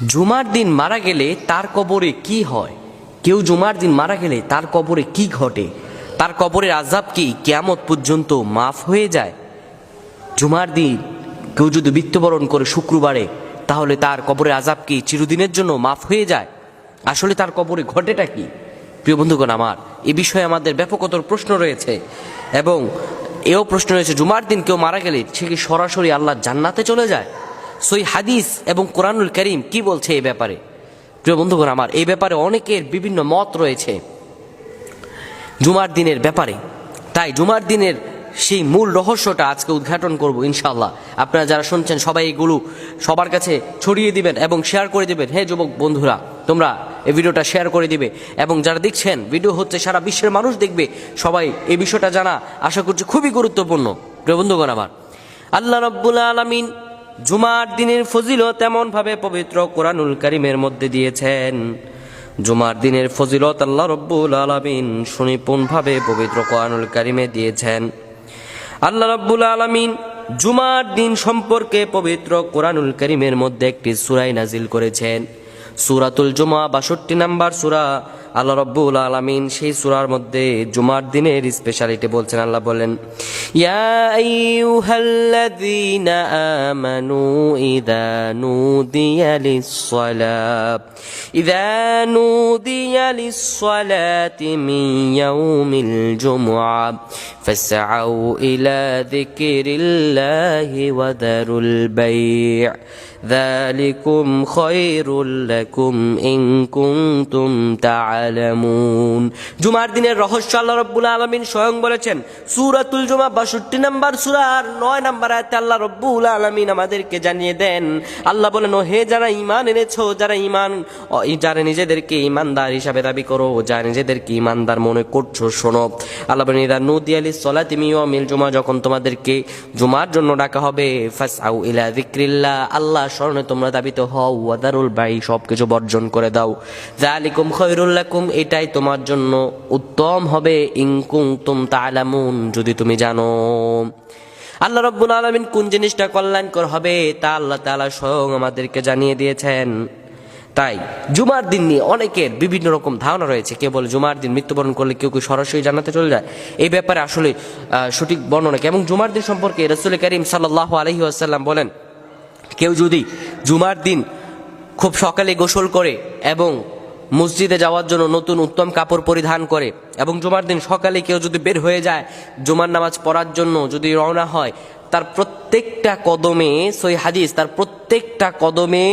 জুমার দিন মারা গেলে তার কবরে কি হয়? কেউ জুমার দিন মারা গেলে তার কবরে কি ঘটে? তার কবরের আযাব কি কিয়ামত পর্যন্ত মাফ হয়ে যায়? জুমার দিন কেউ যদি মৃত্যুবরণ করে শুক্রবারে, তাহলে তার কবরের আযাব কি চিরদিনের জন্য মাফ হয়ে যায়? আসলে তার কবরে ঘটেটা কি? প্রিয় বন্ধুগণ আমার, এ বিষয়ে আমাদের ব্যাপকতর প্রশ্ন রয়েছে এবং এও প্রশ্ন রয়েছে, জুমার দিন কেউ মারা গেলে সে কি সরাসরি আল্লাহর জান্নাতে চলে যায়? সহিহ হাদিস এবং কোরআনুল কারীম কি বলছে এই ব্যাপারে? প্রিয় বন্ধুগণ আমার, এই ব্যাপারে অনেকের বিভিন্ন মত রয়েছে জুমার দিনের ব্যাপারে। তাই জুমার দিনের সেই মূল রহস্যটা আজকে উদ্ঘাটন করব ইনশাআল্লাহ। আপনারা যারা শুনছেন সবাই এগুলো সবার কাছে ছড়িয়ে দিবেন এবং শেয়ার করে দিবেন। হে যুবক বন্ধুরা, তোমরা এই ভিডিওটা শেয়ার করে দিবে এবং যারা দেখছেন ভিডিও হচ্ছে সারা বিশ্বের মানুষ দেখবে, সবাই এই বিষয়টা জানা আশা করছি খুবই গুরুত্বপূর্ণ। প্রিয় বন্ধুগণ আমার, আল্লাহ রাব্বুল আলামিন জুমার দিনের ফজিলত এমন ভাবে পবিত্র কোরআনুল কারীমের মধ্যে দিয়েছেন। জুমার দিনের ফজিলত আল্লাহ রাব্বুল আলামিন সুনিপুণভাবে পবিত্র কোরআনুল কারীমে দিয়েছেন। আল্লাহ রাব্বুল আলামিন জুমার দিন সম্পর্কে পবিত্র কোরআনুল কারীমের মধ্যে একটি সূরা নাজিল করেছেন, সূরাতুল জুমা, ৬২ নম্বর সূরা। আল্লাহ রাব্বুল আলামিন সেই সূরার মধ্যে জুমার দিনের স্পেশালিটি বলছেন। আল্লাহ বলেন, ইয়া আইয়ুহাল্লাযীনা আমানু ইযা নুদিয়া লিস-সালাতি মিন ইয়াউমিল জুমআ ফাসআউ ইলা যিকরিল্লাহি ওয়া দারুল বাই', যালিকুম খায়রুল লাকুম ইন কুনতুম তা'লামুন। জুমার দিনের রহস্য আল্লাহ রাব্বুল আলামিন স্বয়ং বলেছেন। সূরাতুল জুমা ৬২ নম্বর সূরার ৯ নম্বর আয়াতে আল্লাহ রাব্বুল আলামিন আমাদেরকে জানিয়ে দেন, আল্লাহ বলেন, ও হে যারা ঈমান এনেছো, যারা নিজেদেরকে ঈমানদার হিসাবে দাবি করো, যারা নিজেদেরকে ঈমানদার মনে করছো, শোনো। আল্লাহ বলেন, ইযা নুদিয়া লিস-সালাতি মিন ইয়াউমিল জুমআ, যখন তোমাদেরকে জুমার জন্য ডাকা হবে, ফাসআউ ইলা যিকরিল্লাহ, আল্লাহ স্মরণে তোমরা দাবিত হও, ওয়া দারুল বাই', সবকিছু বর্জন করে দাও, যালিকুম খায়রুল লাকুম, এটাই তোমার জন্য উত্তম হবে, ইন কুনতুম তা'লামুন, যদি তুমি জানো। আল্লাহ রাব্বুল আলামিন কোন জিনিসটা কল্যাণকর হবে তা আল্লাহ তাআলা স্বয়ং আমাদেরকে জানিয়ে দিয়েছেন। তাই জুমার দিন নিয়ে অনেকের বিভিন্ন রকম ধারণা রয়েছে। কেউ বলে জুমার দিন মৃত্যুবরণ করলে কেউ কেউ সরাসরি জান্নাতে চলে যায়। এই ব্যাপারে আসলে সঠিক বর্ণনা কি? এবং জুমার দিন সম্পর্কে রাসূল কারীম সাল্লাল্লাহু আলাইহি ওয়াসাল্লাম বলেন, কেউ যদি জুমার দিন খুব সকালে গোসল করে এবং মসজিদে যাওয়ার জন্য নতুন উত্তম কাপড় পরিধান করে এবং জুমার দিন সকালে কেউ যদি বের হয়ে যায় জুমার নামাজ পড়ার জন্য, যদি রওনা হয়, তার প্রত্যেকটা কদমে, সহিহ হাদিস, তার প্রত্যেকটা কদমে